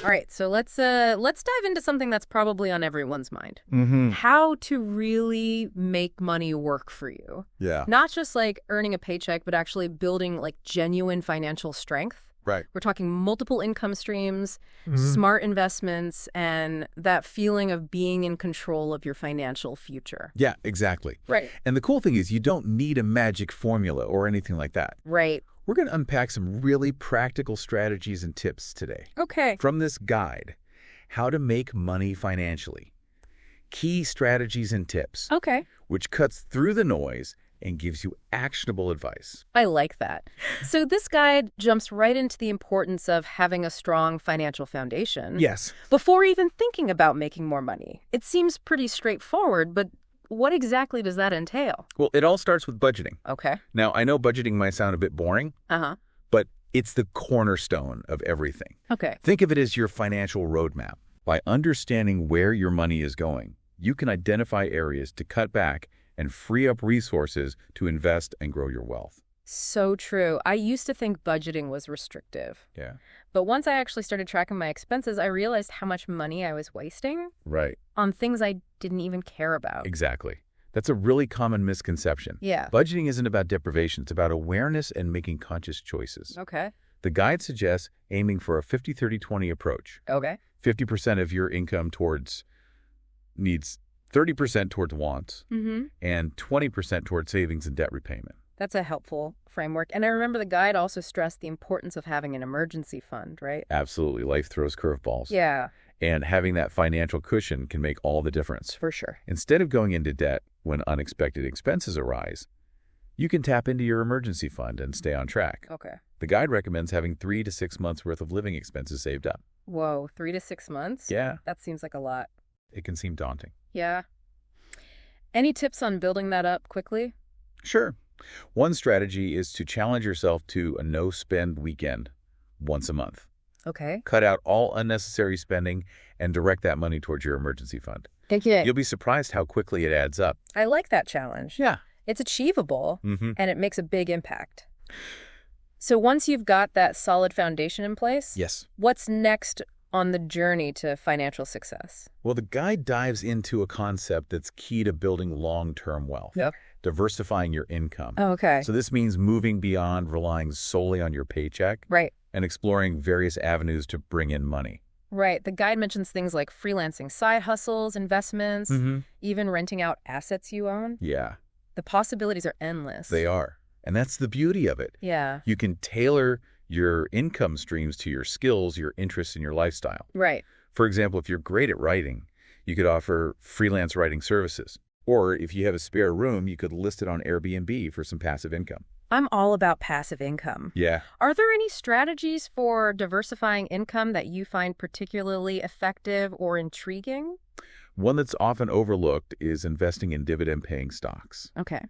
All right, so let's dive into something that's probably on everyone's mind. Mm-hmm. How to really make money work for you. Yeah. Not just like earning a paycheck, but actually building like genuine financial strength. Right. We're talking multiple income streams, smart investments, and that feeling of being in control of your financial future. Yeah, exactly. Right. And the cool thing is you don't need a magic formula or anything like that. Right. We're going to unpack some really practical strategies and tips today. Okay. From this guide, How to Make Money Financially. Key strategies and tips. Okay. Which cuts through the noise and gives you actionable advice. I like that. So this guide jumps right into the importance of having a strong financial foundation. Yes. Before even thinking about making more money. It seems pretty straightforward, but what exactly does that entail? Well, it all starts with budgeting. Okay. Now, I know budgeting might sound a bit boring, but it's the cornerstone of everything. Okay. Think of it as your financial roadmap. By understanding where your money is going, you can identify areas to cut back and free up resources to invest and grow your wealth. So true. I used to think budgeting was restrictive. Yeah. But once I actually started tracking my expenses, I realized how much money I was wasting Right. on things I didn't even care about. Exactly. That's a really common misconception. Yeah. Budgeting isn't about deprivation. It's about awareness and making conscious choices. Okay. The guide suggests aiming for a 50-30-20 approach. Okay. 50% of your income needs 30% towards wants, and 20% towards savings and debt repayment. That's a helpful framework. And I remember the guide also stressed the importance of having an emergency fund, right? Absolutely. Life throws curveballs. Yeah. And having that financial cushion can make all the difference. For sure. Instead of going into debt when unexpected expenses arise, you can tap into your emergency fund and stay on track. Okay. The guide recommends having 3 to 6 months worth of living expenses saved up. Whoa, 3 to 6 months? Yeah. That seems like a lot. It can seem daunting. Yeah. Any tips on building that up quickly? Sure. One strategy is to challenge yourself to a no-spend weekend once a month. Okay. Cut out all unnecessary spending and direct that money towards your emergency fund. Thank you. You'll be surprised how quickly it adds up. I like that challenge. Yeah. It's achievable, Mm-hmm. and it makes a big impact. So once you've got that solid foundation in place, Yes. what's next on the journey to financial success? Well, the guide dives into a concept that's key to building long-term wealth. Yep. Diversifying your income. Oh, okay. So this means moving beyond relying solely on your paycheck Right. and exploring various avenues to bring in money. Right. The guide mentions things like freelancing side hustles, investments, even renting out assets you own. Yeah, The possibilities are endless. they are. And that's the beauty of it. Yeah. You can tailor your income streams to your skills, your interests, and your lifestyle. Right. For example, if you're great at writing, you could offer freelance writing services. Or if you have a spare room, you could list it on Airbnb for some passive income. I'm all about passive income. Yeah. Are there any strategies for diversifying income that you find particularly effective or intriguing? One that's often overlooked is investing in dividend-paying stocks. Okay.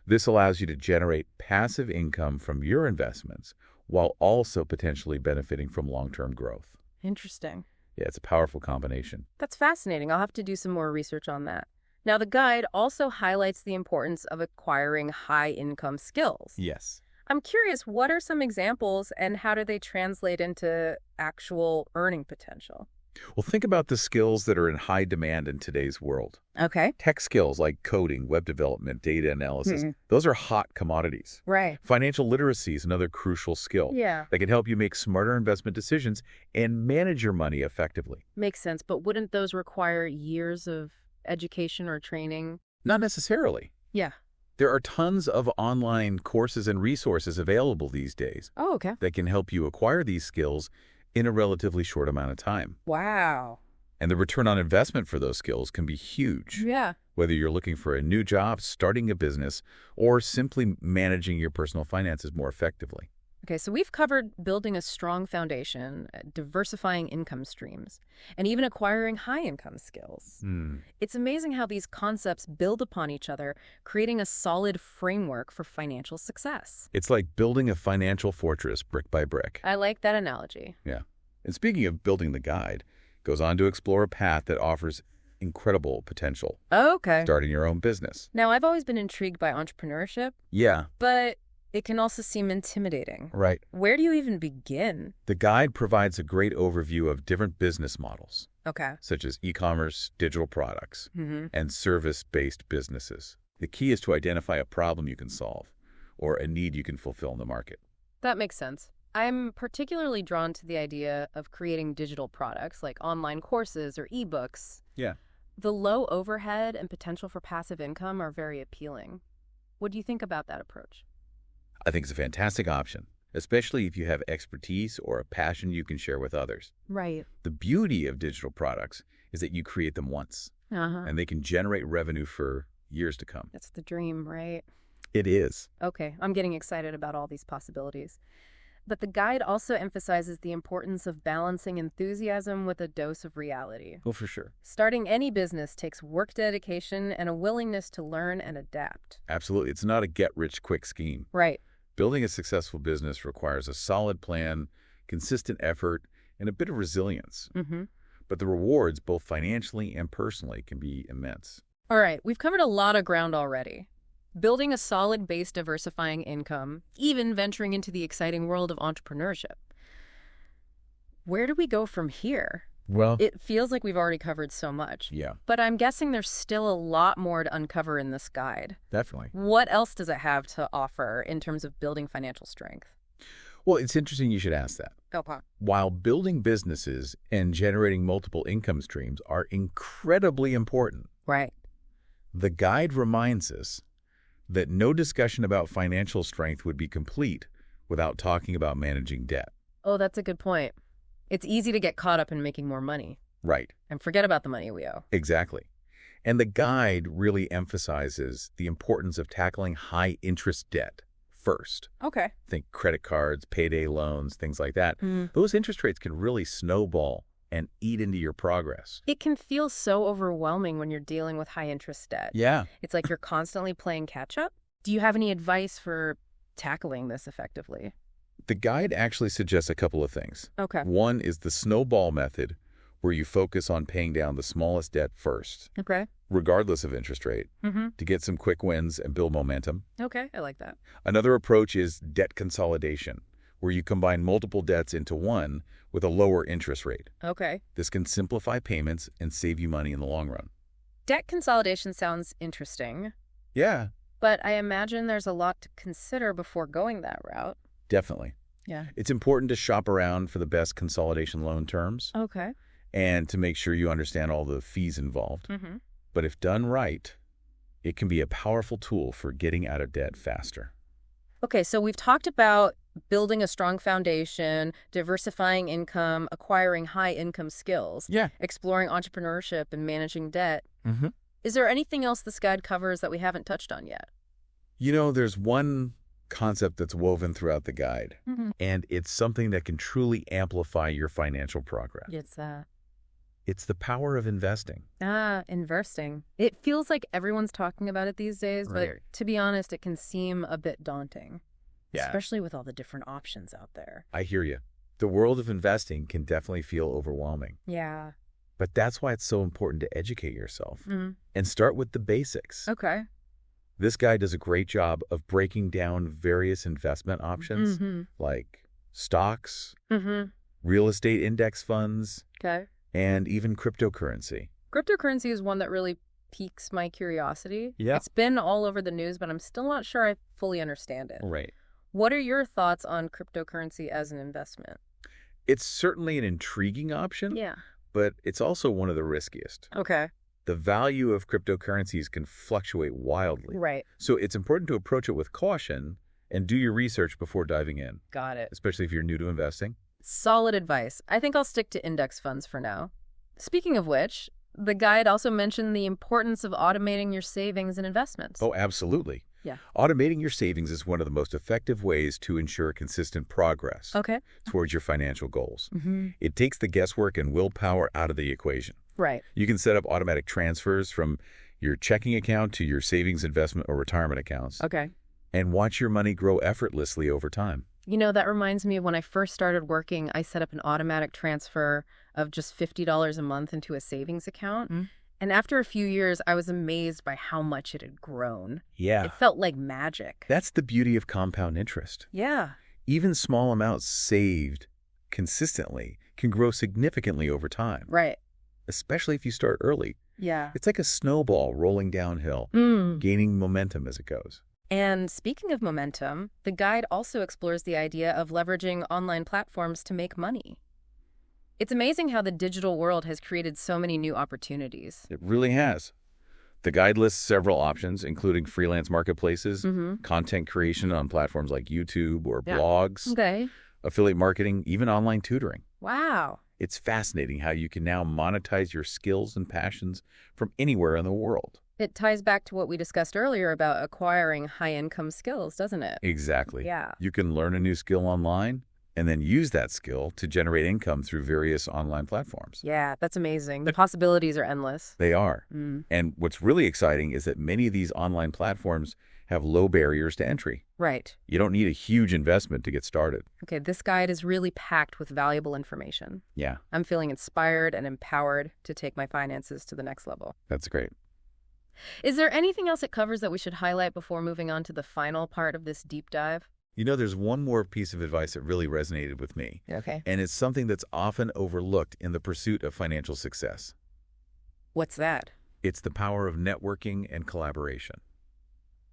This allows you to generate passive income from your investments while also potentially benefiting from long-term growth. Interesting. Yeah, it's a powerful combination. That's fascinating. I'll have to do some more research on that. Now, the guide also highlights the importance of acquiring high-income skills. Yes. I'm curious, what are some examples and how do they translate into actual earning potential? Well, think about the skills that are in high demand in today's world. Okay. Tech skills like coding, web development, data analysis, those are hot commodities. Right. Financial literacy is another crucial skill Yeah. that can help you make smarter investment decisions and manage your money effectively. Makes sense, but wouldn't those require years of education or training? Not necessarily. Yeah. There are tons of online courses and resources available these days Oh, okay. that can help you acquire these skills in a relatively short amount of time. Wow. And the return on investment for those skills can be huge. Yeah. Whether you're looking for a new job, starting a business, or simply managing your personal finances more effectively. Okay, so we've covered building a strong foundation, diversifying income streams, and even acquiring high-income skills. It's amazing how these concepts build upon each other, creating a solid framework for financial success. It's like building a financial fortress brick by brick. I like that analogy. Yeah. And speaking of building, the guide goes on to explore a path that offers incredible potential. Okay. Starting your own business. Now, I've always been intrigued by entrepreneurship, Yeah, but it can also seem intimidating. right. Where do you even begin? The guide provides a great overview of different business models, Okay. such as e-commerce, digital products, Mm-hmm. and service-based businesses. The key is to identify a problem you can solve or a need you can fulfill in the market. That makes sense. I'm particularly drawn to the idea of creating digital products like online courses or ebooks. Yeah. The low overhead and potential for passive income are very appealing. What do you think about that approach? I think it's a fantastic option, especially if you have expertise or a passion you can share with others. Right. The beauty of digital products is that you create them once, Uh-huh. and they can generate revenue for years to come. That's the dream, right? It is. Okay, I'm getting excited about all these possibilities. But the guide also emphasizes the importance of balancing enthusiasm with a dose of reality. Well, for sure. Starting any business takes work dedication and a willingness to learn and adapt. Absolutely. It's not a get-rich-quick scheme. Right. Building a successful business requires a solid plan, consistent effort, and a bit of resilience. Mm-hmm. But the rewards, both financially and personally, can be immense. All right, we've covered a lot of ground already. Building a solid base, diversifying income, even venturing into the exciting world of entrepreneurship. Where do we go from here? Well, It feels like we've already covered so much. yeah, But I'm guessing there's still a lot more to uncover in this guide. definitely. What else does it have to offer in terms of building financial strength? Well, it's interesting you should ask that. Okay. While building businesses and generating multiple income streams are incredibly important, Right. the guide reminds us that no discussion about financial strength would be complete without talking about managing debt. Oh, that's a good point. It's easy to get caught up in making more money Right, and forget about the money we owe. exactly. And the guide really emphasizes the importance of tackling high-interest debt first. Okay. Think credit cards, payday loans, things like that. Mm. Those interest rates can really snowball and eat into your progress. It can feel so overwhelming when you're dealing with high interest debt. Yeah. It's like you're constantly playing catch up. Do you have any advice for tackling this effectively? The guide actually suggests a couple of things. Okay. One is the snowball method, where you focus on paying down the smallest debt first, Okay. regardless of interest rate, Mm-hmm. to get some quick wins and build momentum. Okay, I like that. Another approach is debt consolidation, where you combine multiple debts into one with a lower interest rate. Okay. This can simplify payments and save you money in the long run. Debt consolidation sounds interesting, Yeah, but I imagine there's a lot to consider before going that route. definitely. Yeah. It's important to shop around for the best consolidation loan terms Okay. and to make sure you understand all the fees involved. Mm-hmm. But if done right, it can be a powerful tool for getting out of debt faster. Okay, so we've talked about building a strong foundation, diversifying income, acquiring high-income skills, Yeah. exploring entrepreneurship, and managing debt. Mm-hmm. Is there anything else this guide covers that we haven't touched on yet? You know, there's one concept that's woven throughout the guide, Mm-hmm. and it's something that can truly amplify your financial progress. It's It's the power of investing. investing. It feels like everyone's talking about it these days, but Right. to be honest, it can seem a bit daunting, Yeah. especially with all the different options out there. I hear you. The world of investing can definitely feel overwhelming, Yeah. but that's why it's so important to educate yourself Mm-hmm. and start with the basics. Okay. This guy does a great job of breaking down various investment options Mm-hmm. like stocks, Mm-hmm. real estate index funds, Okay. and even cryptocurrency. Cryptocurrency is one that really piques my curiosity. Yeah. It's been all over the news, but I'm still not sure I fully understand it. Right. What are your thoughts on cryptocurrency as an investment? It's certainly an intriguing option, Yeah. but it's also one of the riskiest. Okay. The value of cryptocurrencies can fluctuate wildly. Right. So it's important to approach it with caution and do your research before diving in, Got it. especially if you're new to investing. Solid advice. I think I'll stick to index funds for now. Speaking of which, the guide also mentioned the importance of automating your savings and investments. Oh, absolutely. Yeah. Automating your savings is one of the most effective ways to ensure consistent progress Okay. towards your financial goals. Mm-hmm. It takes the guesswork and willpower out of the equation. Right. You can set up automatic transfers from your checking account to your savings, investment, or retirement accounts Okay. and watch your money grow effortlessly over time. You know, that reminds me of when I first started working, I set up an automatic transfer of just $50 a month into a savings account. Mm. And after a few years, I was amazed by how much it had grown. Yeah. It felt like magic. That's the beauty of compound interest. Yeah. Even small amounts saved consistently can grow significantly over time, Right. especially if you start early. Yeah. It's like a snowball rolling downhill, gaining momentum as it goes. And speaking of momentum, the guide also explores the idea of leveraging online platforms to make money. It's amazing how the digital world has created so many new opportunities. It really has. The guide lists several options, including freelance marketplaces, content creation on platforms like YouTube or blogs, Okay. affiliate marketing, even online tutoring. Wow. It's fascinating how you can now monetize your skills and passions from anywhere in the world. It ties back to what we discussed earlier about acquiring high-income skills, doesn't it? Exactly. Yeah. You can learn a new skill online and then use that skill to generate income through various online platforms. Yeah, that's amazing. The possibilities are endless. They are. And what's really exciting is that many of these online platforms have low barriers to entry. Right. You don't need a huge investment to get started. Okay, this guide is really packed with valuable information. Yeah, I'm feeling inspired and empowered to take my finances to the next level. that's great. Is there anything else it covers that we should highlight before moving on to the final part of this deep dive? You know, there's one more piece of advice that really resonated with me, Okay. and it's something that's often overlooked in the pursuit of financial success. What's that? It's the power of networking and collaboration.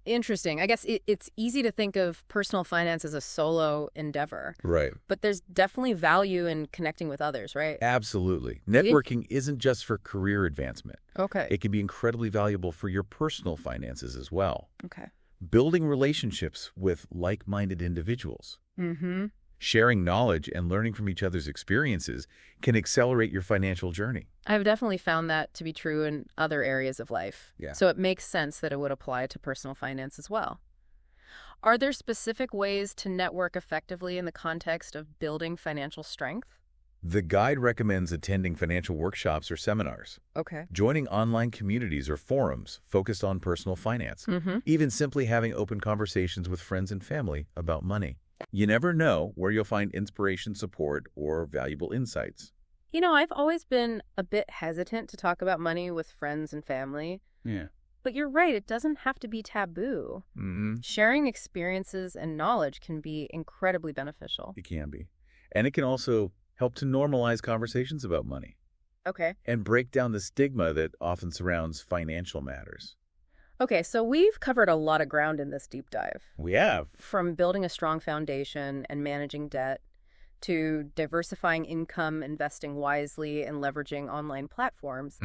Interesting. I guess it's easy to think of personal finance as a solo endeavor, Right. but there's definitely value in connecting with others, right? Absolutely. Networking isn't just for career advancement. Okay. It can be incredibly valuable for your personal finances as well. Okay. Building relationships with like-minded individuals, Mm-hmm. sharing knowledge and learning from each other's experiences can accelerate your financial journey. I've definitely found that to be true in other areas of life. Yeah. So it makes sense that it would apply to personal finance as well. Are there specific ways to network effectively in the context of building financial strength? The guide recommends attending financial workshops or seminars, Okay. joining online communities or forums focused on personal finance, even simply having open conversations with friends and family about money. You never know where you'll find inspiration, support, or valuable insights. You know, I've always been a bit hesitant to talk about money with friends and family. Yeah. But you're right, it doesn't have to be taboo. Sharing experiences and knowledge can be incredibly beneficial. It can be. And it can also help to normalize conversations about money Okay. and break down the stigma that often surrounds financial matters. Okay, so we've covered a lot of ground in this deep dive. We have. From building a strong foundation and managing debt, to diversifying income, investing wisely, and leveraging online platforms.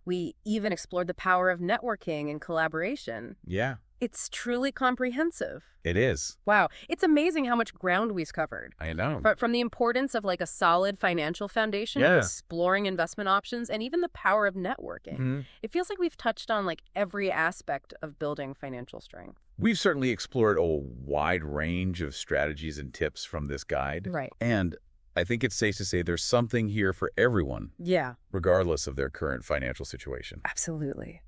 We even explored the power of networking and collaboration. Yeah, It's truly comprehensive. it is. Wow, it's amazing how much ground we've covered. I know. From the importance of like a solid financial foundation, Yeah. exploring investment options, and even the power of networking. It feels like we've touched on like every aspect of building financial strength. We've certainly explored a wide range of strategies and tips from this guide. Right. And I think it's safe to say there's something here for everyone, Yeah, regardless of their current financial situation. absolutely.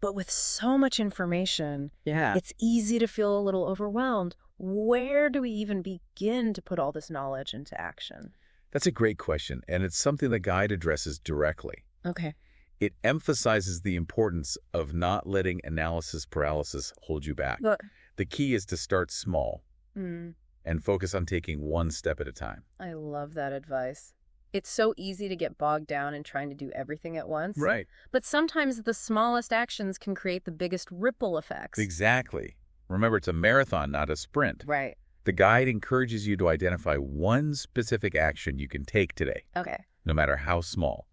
But with so much information, Yeah. it's easy to feel a little overwhelmed. Where do we even begin to put all this knowledge into action? That's a great question, and it's something the guide addresses directly. Okay. It emphasizes the importance of not letting analysis paralysis hold you back. The key is to start small and focus on taking one step at a time. I love that advice. It's so easy to get bogged down in trying to do everything at once. Right. But sometimes the smallest actions can create the biggest ripple effects. Exactly. Remember, it's a marathon, not a sprint. Right. The guide encourages you to identify one specific action you can take today, Okay. no matter how small,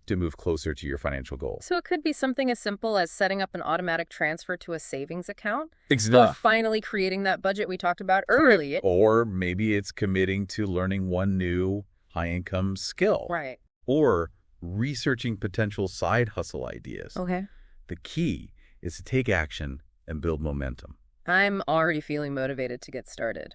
to move closer to your financial goals. So it could be something as simple as setting up an automatic transfer to a savings account, or Exactly. finally creating that budget we talked about earlier. Or maybe it's committing to learning one new high-income skill. Right. Or researching potential side hustle ideas. Okay. The key is to take action and build momentum. I'm already feeling motivated to get started.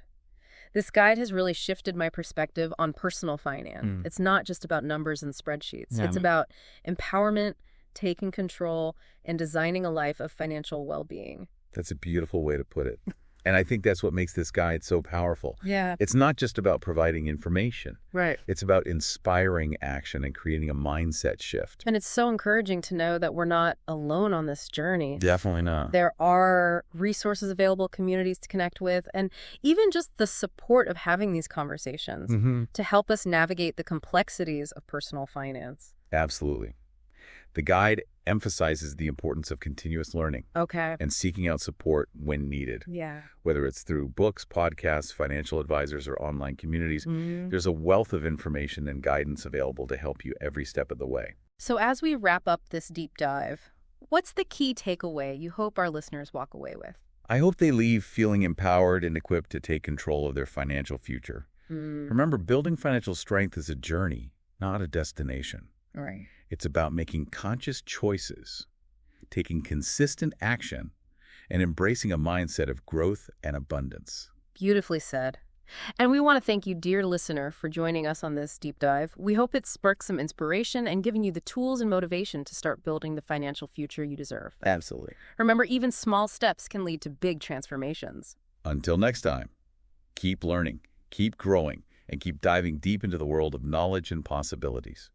This guide has really shifted my perspective on personal finance. It's not just about numbers and spreadsheets. It's about empowerment, taking control, and designing a life of financial well-being. That's a beautiful way to put it. And I think that's what makes this guide so powerful. Yeah. It's not just about providing information. Right. It's about inspiring action and creating a mindset shift. And it's so encouraging to know that we're not alone on this journey. Definitely not. There are resources available, communities to connect with, and even just the support of having these conversations to help us navigate the complexities of personal finance. Absolutely. The guide emphasizes the importance of continuous learning Okay. and seeking out support when needed. Yeah. Whether it's through books, podcasts, financial advisors, or online communities, there's a wealth of information and guidance available to help you every step of the way. So as we wrap up this deep dive, what's the key takeaway you hope our listeners walk away with? I hope they leave feeling empowered and equipped to take control of their financial future. Remember, building financial strength is a journey, not a destination. Right. It's about making conscious choices, taking consistent action, and embracing a mindset of growth and abundance. Beautifully said. And we want to thank you, dear listener, for joining us on this deep dive. We hope it sparks some inspiration and giving you the tools and motivation to start building the financial future you deserve. Absolutely. Remember, even small steps can lead to big transformations. Until next time, keep learning, keep growing, and keep diving deep into the world of knowledge and possibilities.